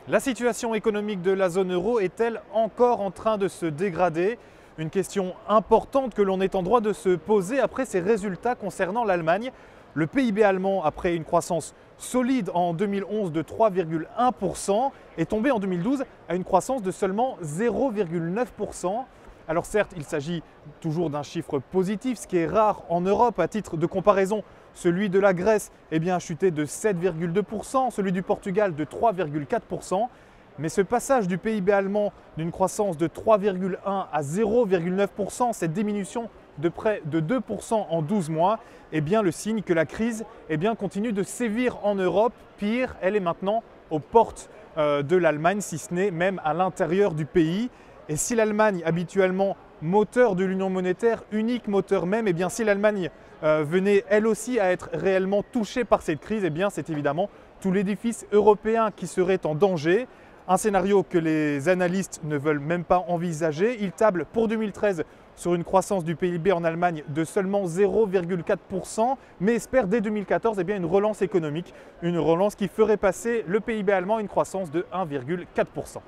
La situation économique de la zone euro est-elle encore en train de se dégrader? Une question importante que l'on est en droit de se poser après ces résultats concernant l'Allemagne. Le PIB allemand, après une croissance solide en 2011 de 3,1%, est tombé en 2012 à une croissance de seulement 0,9%. Alors certes, il s'agit toujours d'un chiffre positif, ce qui est rare en Europe. À titre de comparaison, celui de la Grèce a chuté de 7,2%, celui du Portugal de 3,4%. Mais ce passage du PIB allemand d'une croissance de 3,1 à 0,9%, cette diminution de près de 2% en 12 mois, est bien le signe que la crise continue de sévir en Europe. Pire, elle est maintenant aux portes de l'Allemagne, si ce n'est même à l'intérieur du pays. Et si l'Allemagne, habituellement moteur de l'union monétaire, unique moteur même, si l'Allemagne venait elle aussi à être réellement touchée par cette crise, c'est évidemment tout l'édifice européen qui serait en danger. Un scénario que les analystes ne veulent même pas envisager. Ils tablent pour 2013 sur une croissance du PIB en Allemagne de seulement 0,4%, mais espèrent dès 2014 une relance économique, une relance qui ferait passer le PIB allemand à une croissance de 1,4%.